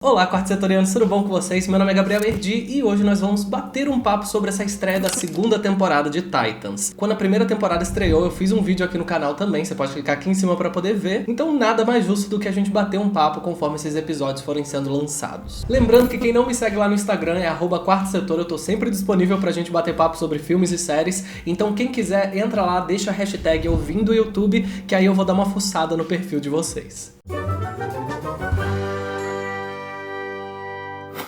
Olá, quarto setorianos, tudo bom com vocês? Meu nome é Gabriel Erdi e hoje nós vamos bater um papo sobre essa estreia da segunda temporada de Titans. Quando a primeira temporada estreou, eu fiz um vídeo aqui no canal também, você pode clicar aqui em cima para poder ver. Então nada mais justo do que a gente bater um papo conforme esses episódios forem sendo lançados. Lembrando que quem não me segue lá no Instagram é @quartosetor, eu tô sempre disponível pra gente bater papo sobre filmes e séries. Então quem quiser, entra lá, deixa a hashtag ouvindo YouTube, que aí eu vou dar uma fuçada no perfil de vocês.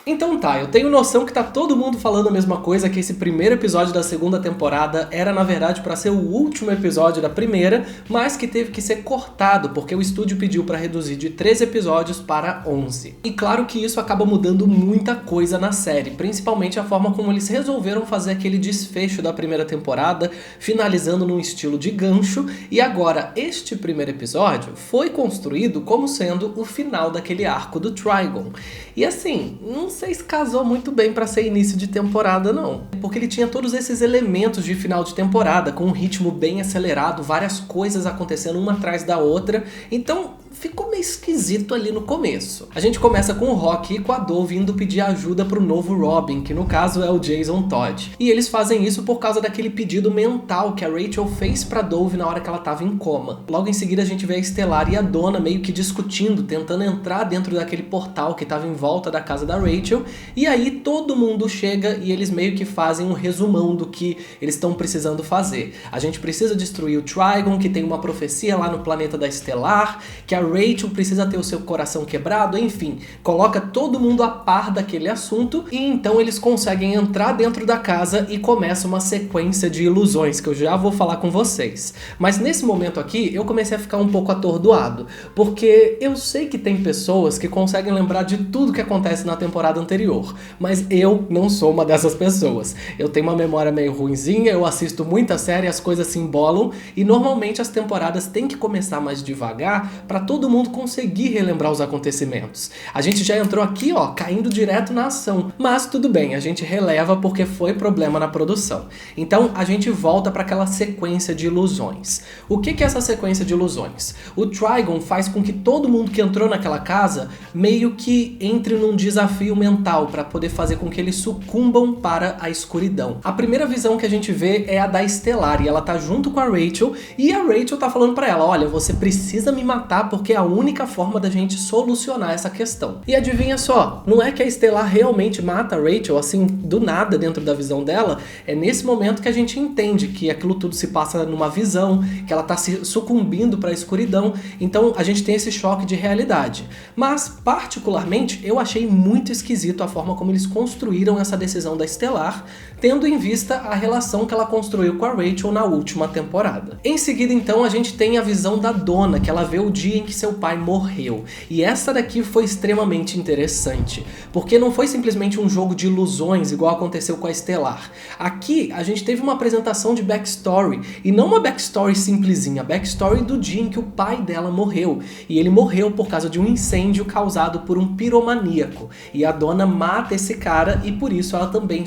Então tá, eu tenho noção que tá todo mundo falando a mesma coisa, que esse primeiro episódio da segunda temporada era na verdade pra ser o último episódio da primeira, mas que teve que ser cortado, porque o estúdio pediu pra reduzir de 13 episódios para 11. E claro que isso acaba mudando muita coisa na série, principalmente a forma como eles resolveram fazer aquele desfecho da primeira temporada, finalizando num estilo de gancho, e agora este primeiro episódio foi construído como sendo o final daquele arco do Trigon. E assim, não sei se casou muito bem pra ser início de temporada não, porque ele tinha todos esses elementos de final de temporada, com um ritmo bem acelerado, várias coisas acontecendo uma atrás da outra, então ficou meio esquisito ali no começo. A gente começa com o Rock e com a Dove indo pedir ajuda pro novo Robin, que no caso é o Jason Todd. E eles fazem isso por causa daquele pedido mental que a Rachel fez pra Dove na hora que ela tava em coma. Logo em seguida a gente vê a Stellar e a Donna meio que discutindo, tentando entrar dentro daquele portal que tava em volta da casa da Rachel, e aí todo mundo chega e eles meio que fazem um resumão do que eles estão precisando fazer. A gente precisa destruir o Trigon, que tem uma profecia lá no planeta da Stellar, que a Rachel precisa ter o seu coração quebrado, enfim, coloca todo mundo a par daquele assunto e então eles conseguem entrar dentro da casa e começa uma sequência de ilusões que eu já vou falar com vocês. Mas nesse momento aqui eu comecei a ficar um pouco atordoado, porque eu sei que tem pessoas que conseguem lembrar de tudo que acontece na temporada anterior, mas eu não sou uma dessas pessoas. Eu tenho uma memória meio ruinzinha, eu assisto muita série, as coisas se embolam e normalmente as temporadas têm que começar mais devagar para todo mundo conseguir relembrar os acontecimentos. A gente já entrou aqui, ó, caindo direto na ação, mas tudo bem, a gente releva porque foi problema na produção. Então a gente volta para aquela sequência de ilusões. O que é essa sequência de ilusões? O Trigon faz com que todo mundo que entrou naquela casa meio que entre num desafio mental para poder fazer com que eles sucumbam para a escuridão. A primeira visão que a gente vê é a da Stellar, e ela tá junto com a Rachel, e a Rachel tá falando para ela, olha, você precisa me matar porque é a única forma da gente solucionar essa questão. E adivinha só, não é que a Stellar realmente mata a Rachel assim do nada dentro da visão dela, é nesse momento que a gente entende que aquilo tudo se passa numa visão, que ela tá se sucumbindo para a escuridão, então a gente tem esse choque de realidade. Mas, particularmente, eu achei muito esquisito a forma como eles construíram essa decisão da Stellar, tendo em vista a relação que ela construiu com a Rachel na última temporada. Em seguida, então, a gente tem a visão da Donna, que ela vê o dia em que seu pai morreu. E essa daqui foi extremamente interessante, porque não foi simplesmente um jogo de ilusões, igual aconteceu com a Stellar. Aqui, a gente teve uma apresentação de backstory, e não uma backstory simplesinha, a backstory do dia em que o pai dela morreu. E ele morreu por causa de um incêndio causado por um piromaníaco. E a Donna mata esse cara, e por isso ela também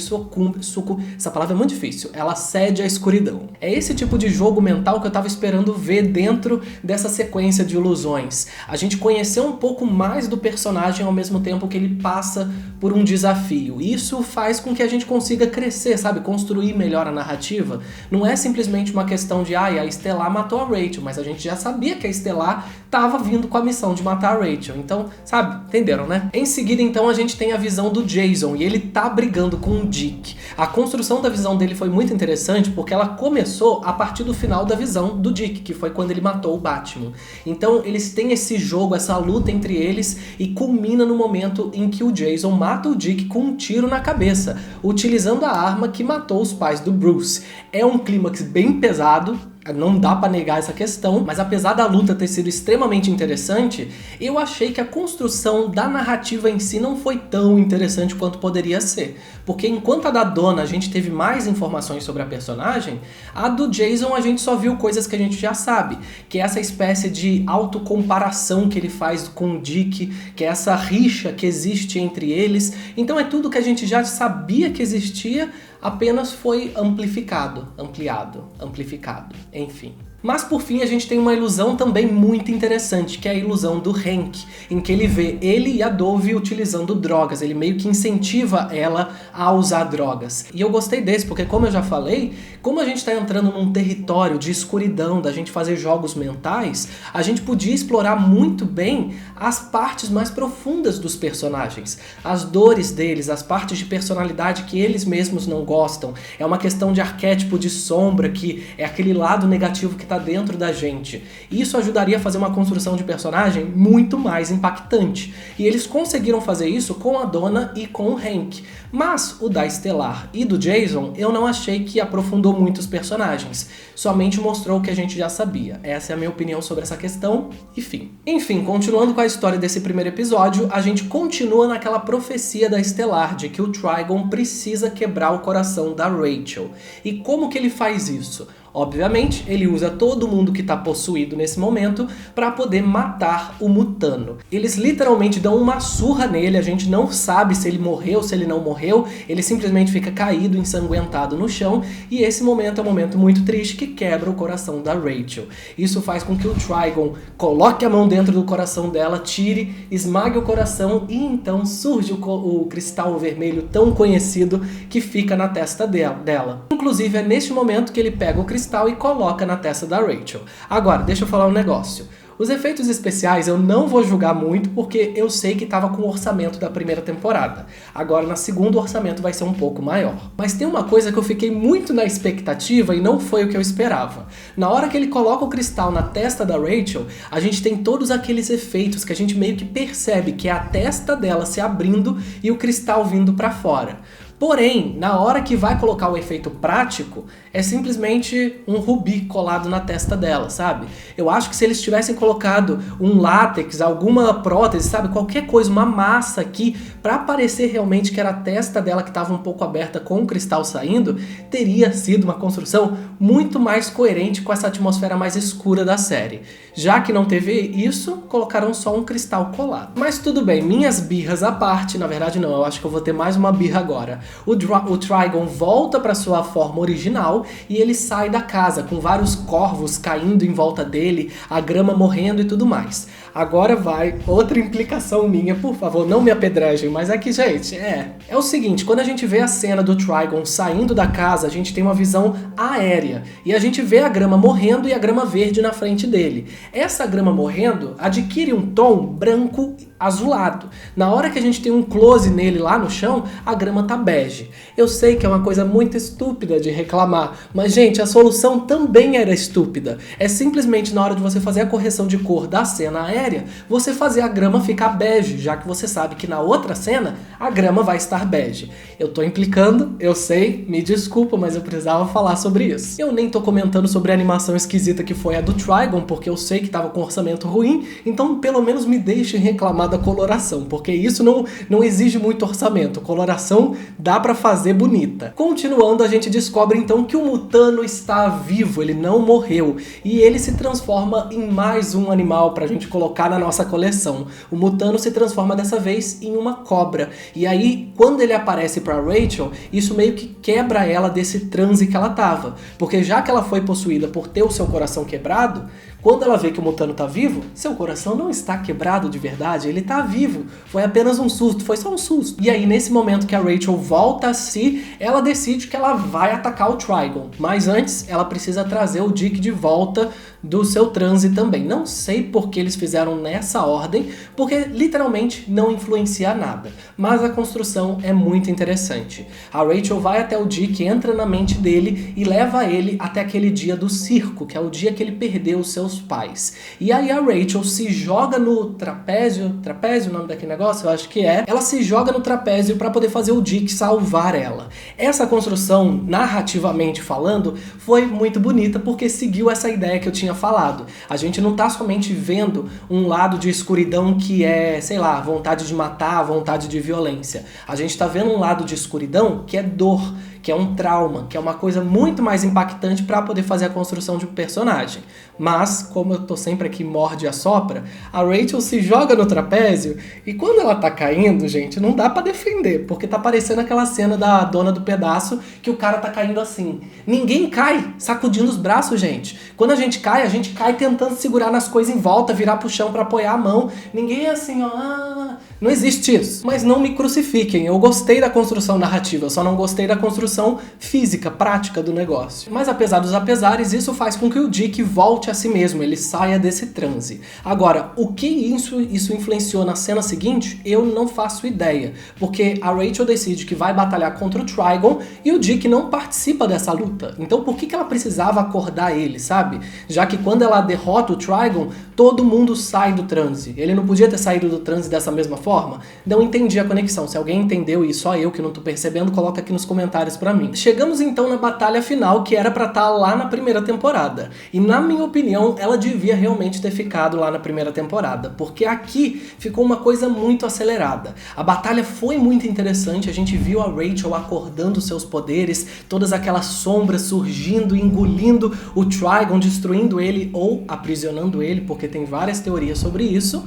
essa palavra é muito difícil, ela cede à escuridão. É esse tipo de jogo mental que eu tava esperando ver dentro dessa sequência de ilusões. A gente conheceu um pouco mais do personagem ao mesmo tempo que ele passa por um desafio. Isso faz com que a gente consiga crescer, sabe? Construir melhor a narrativa. Não é simplesmente uma questão de, a Stellar matou a Rachel, mas a gente já sabia que a Stellar tava vindo com a missão de matar a Rachel. Então, sabe? Entenderam, né? Em seguida, então, a gente tem a visão do Jason, e ele tá brigando com o Dick. A construção da visão dele foi muito interessante, porque ela começou a partir do final da visão do Dick, que foi quando ele matou o Batman. Então, eles têm esse jogo, essa luta entre eles, e culmina no momento em que o Jason mata o Dick com um tiro na cabeça, utilizando a arma que matou os pais do Bruce. É um clímax bem pesado, não dá pra negar essa questão, mas apesar da luta ter sido extremamente interessante, eu achei que a construção da narrativa em si não foi tão interessante quanto poderia ser. Porque enquanto a da Donna a gente teve mais informações sobre a personagem, a do Jason a gente só viu coisas que a gente já sabe, que é essa espécie de autocomparação que ele faz com o Dick, que é essa rixa que existe entre eles. Então é tudo que a gente já sabia que existia, apenas foi amplificado, ampliado, amplificado, enfim. Mas por fim a gente tem uma ilusão também muito interessante, que é a ilusão do Hank, em que ele vê ele e a Dove utilizando drogas, ele meio que incentiva ela a usar drogas. E eu gostei desse, porque como eu já falei, como a gente está entrando num território de escuridão, da gente fazer jogos mentais, a gente podia explorar muito bem as partes mais profundas dos personagens, as dores deles, as partes de personalidade que eles mesmos não gostam. É uma questão de arquétipo de sombra, que é aquele lado negativo que está dentro da gente. E isso ajudaria a fazer uma construção de personagem muito mais impactante. E eles conseguiram fazer isso com a Donna e com o Hank. Mas o da Stellar e do Jason, eu não achei que aprofundou muito os personagens. Somente mostrou o que a gente já sabia. Essa é a minha opinião sobre essa questão, e fim. Enfim, continuando com a história desse primeiro episódio, a gente continua naquela profecia da Stellar de que o Trigon precisa quebrar o coração da Rachel. E como que ele faz isso? Obviamente, ele usa todo mundo que está possuído nesse momento para poder matar o Mutano. Eles literalmente dão uma surra nele, a gente não sabe se ele morreu, se ele não morreu, ele simplesmente fica caído, ensanguentado no chão, e esse momento é um momento muito triste que quebra o coração da Rachel. Isso faz com que o Trigon coloque a mão dentro do coração dela, tire, esmague o coração e então surge o cristal vermelho tão conhecido que fica na testa dela. Inclusive é neste momento que ele pega o cristal e coloca na testa da Rachel. Agora, deixa eu falar um negócio. Os efeitos especiais eu não vou julgar muito porque eu sei que estava com o orçamento da primeira temporada. Agora na segunda o orçamento vai ser um pouco maior. Mas tem uma coisa que eu fiquei muito na expectativa e não foi o que eu esperava. Na hora que ele coloca o cristal na testa da Rachel, a gente tem todos aqueles efeitos que a gente meio que percebe que é a testa dela se abrindo e o cristal vindo para fora. Porém, na hora que vai colocar o efeito prático, é simplesmente um rubi colado na testa dela, sabe? Eu acho que se eles tivessem colocado um látex, alguma prótese, sabe? Qualquer coisa, uma massa aqui, pra parecer realmente que era a testa dela que estava um pouco aberta com o cristal saindo, teria sido uma construção muito mais coerente com essa atmosfera mais escura da série. Já que não teve isso, colocaram só um cristal colado. Mas tudo bem, minhas birras à parte, na verdade não, eu acho que eu vou ter mais uma birra agora. O Trigon volta para sua forma original e ele sai da casa com vários corvos caindo em volta dele, a grama morrendo e tudo mais. Agora vai outra implicação minha, por favor, não me apedrejem, mas aqui, gente, é o seguinte, quando a gente vê a cena do Trigon saindo da casa, a gente tem uma visão aérea e a gente vê a grama morrendo e a grama verde na frente dele. Essa grama morrendo adquire um tom branco azulado. Na hora que a gente tem um close nele lá no chão, a grama tá bege. Eu sei que é uma coisa muito estúpida de reclamar, mas gente, a solução também era estúpida. É simplesmente na hora de você fazer a correção de cor da cena aérea, você fazer a grama ficar bege, já que você sabe que na outra cena a grama vai estar bege. Eu tô implicando, eu sei, me desculpa, mas eu precisava falar sobre isso. Eu nem tô comentando sobre a animação esquisita que foi a do Trigon, porque eu sei que tava com orçamento ruim, então pelo menos me deixem reclamar da coloração, porque isso não exige muito orçamento. Coloração dá pra fazer bonita. Continuando, a gente descobre então que o Mutano está vivo, ele não morreu, e ele se transforma em mais um animal pra gente colocar na nossa coleção. O Mutano se transforma dessa vez em uma cobra, e aí quando ele aparece pra Rachel, isso meio que quebra ela desse transe que ela tava, porque já que ela foi possuída por ter o seu coração quebrado, quando ela vê que o Mutano tá vivo, seu coração não está quebrado de verdade, ele tá vivo. Foi apenas um susto, foi só um susto. E aí, nesse momento que a Rachel volta a si, ela decide que ela vai atacar o Trigon. Mas antes, ela precisa trazer o Dick de volta do seu transe também. Não sei por que eles fizeram nessa ordem, porque literalmente não influencia nada. Mas a construção é muito interessante. A Rachel vai até o Dick, entra na mente dele e leva ele até aquele dia do circo, que é o dia que ele perdeu os seus pais. E aí a Rachel se joga no trapézio o nome daquele negócio? Eu acho que é. Ela se joga no trapézio para poder fazer o Dick salvar ela. Essa construção, narrativamente falando, foi muito bonita porque seguiu essa ideia que eu tinha falado. A gente não tá somente vendo um lado de escuridão que é, sei lá, vontade de matar, vontade de violência. A gente tá vendo um lado de escuridão que é dor, que é um trauma, que é uma coisa muito mais impactante para poder fazer a construção de um personagem. Mas, como eu tô sempre aqui morde e assopra, a Rachel se joga no trapézio e quando ela tá caindo, gente, não dá pra defender, porque tá parecendo aquela cena da dona do pedaço que o cara tá caindo assim. Ninguém cai sacudindo os braços, gente. Quando a gente cai tentando segurar nas coisas em volta, virar pro chão pra apoiar a mão. Ninguém é assim, ó... Não existe isso. Mas não me crucifiquem, eu gostei da construção narrativa, eu só não gostei da construção física, prática do negócio. Mas apesar dos apesares, isso faz com que o Dick volte a si mesmo, ele saia desse transe. Agora, o que isso influenciou na cena seguinte, eu não faço ideia. Porque a Rachel decide que vai batalhar contra o Trigon e o Dick não participa dessa luta. Então por que ela precisava acordar ele, sabe? Já que quando ela derrota o Trigon, todo mundo sai do transe. Ele não podia ter saído do transe dessa mesma forma? Não entendi a conexão. Se alguém entendeu e só eu que não tô percebendo, coloca aqui nos comentários pra mim. Chegamos então na batalha final, que era pra estar lá na primeira temporada. E na minha opinião, ela devia realmente ter ficado lá na primeira temporada, porque aqui ficou uma coisa muito acelerada. A batalha foi muito interessante, a gente viu a Rachel acordando seus poderes, todas aquelas sombras surgindo, engolindo o Trigon, destruindo ele ou aprisionando ele, porque tem várias teorias sobre isso.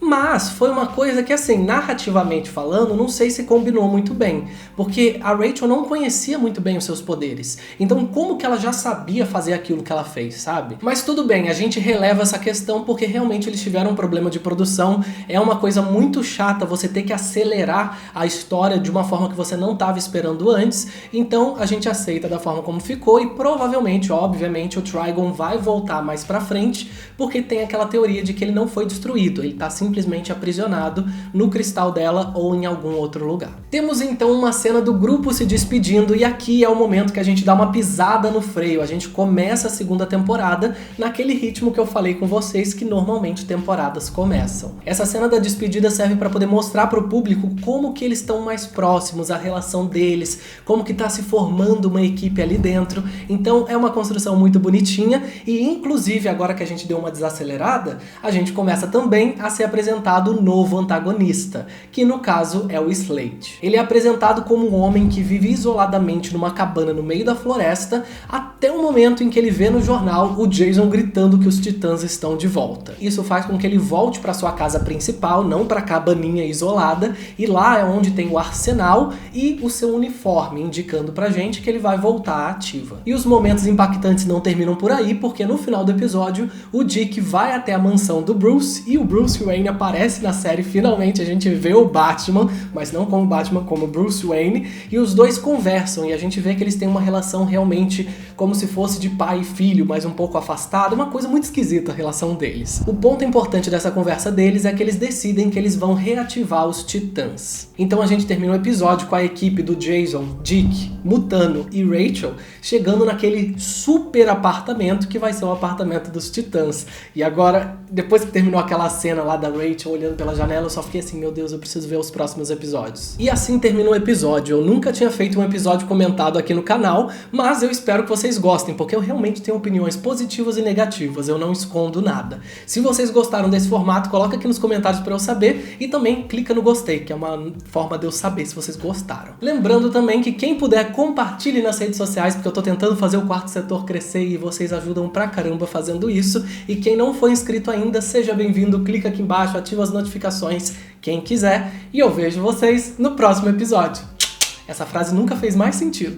Mas foi uma coisa que, assim, narrativamente falando, não sei se combinou muito bem. Porque a Rachel não conhecia muito bem os seus poderes. Então, como que ela já sabia fazer aquilo que ela fez, sabe? Mas tudo bem, a gente releva essa questão porque realmente eles tiveram um problema de produção. É uma coisa muito chata você ter que acelerar a história de uma forma que você não estava esperando antes. Então, a gente aceita da forma como ficou e provavelmente, obviamente, o Trigon vai voltar mais pra frente porque tem aquela teoria de que ele não foi destruído. Ele tá simplesmente aprisionado no cristal dela ou em algum outro lugar. Temos então uma cena do grupo se despedindo e aqui é o momento que a gente dá uma pisada no freio. A gente começa a segunda temporada naquele ritmo que eu falei com vocês que normalmente temporadas começam. Essa cena da despedida serve para poder mostrar para o público como que eles estão mais próximos, a relação deles, como que tá se formando uma equipe ali dentro. Então é uma construção muito bonitinha e inclusive agora que a gente deu uma desacelerada, a gente começa também a ser apresentado o novo antagonista, que no caso é o Slade. Ele é apresentado como um homem que vive isoladamente numa cabana no meio da floresta até o momento em que ele vê no jornal o Jason gritando que os titãs estão de volta. Isso faz com que ele volte para sua casa principal, não para a cabaninha isolada, e lá é onde tem o arsenal e o seu uniforme, indicando pra gente que ele vai voltar à ativa. E os momentos impactantes não terminam por aí, porque no final do episódio o Dick vai até a mansão do Bruce e o Bruce Wayne aparece na série. Finalmente a gente vê o Batman, mas não como Batman, como Bruce Wayne, e os dois conversam e a gente vê que eles têm uma relação realmente como se fosse de pai e filho, mas um pouco afastada, uma coisa muito esquisita a relação deles. O ponto importante dessa conversa deles é que eles decidem que eles vão reativar os titãs. Então a gente termina o episódio com a equipe do Jason, Dick, Mutano e Rachel chegando naquele super apartamento que vai ser o apartamento dos titãs. E agora, depois que terminou aquela cena lá da Rachel olhando pela janela, eu só fiquei assim, meu Deus, eu preciso ver os próximos episódios. E assim termina o episódio. Eu nunca tinha feito um episódio comentado aqui no canal, mas eu espero que vocês gostem, porque eu realmente tenho opiniões positivas e negativas, eu não escondo nada. Se vocês gostaram desse formato, coloca aqui nos comentários pra eu saber e também clica no gostei, que é uma forma de eu saber se vocês gostaram. Lembrando também que quem puder, compartilhe nas redes sociais, porque eu tô tentando fazer o Quarto Setor crescer e vocês ajudam pra caramba fazendo isso. E quem não for inscrito ainda, seja bem-vindo, clica aqui embaixo, ativa as notificações, quem quiser, e eu vejo vocês no próximo episódio. Essa frase nunca fez mais sentido.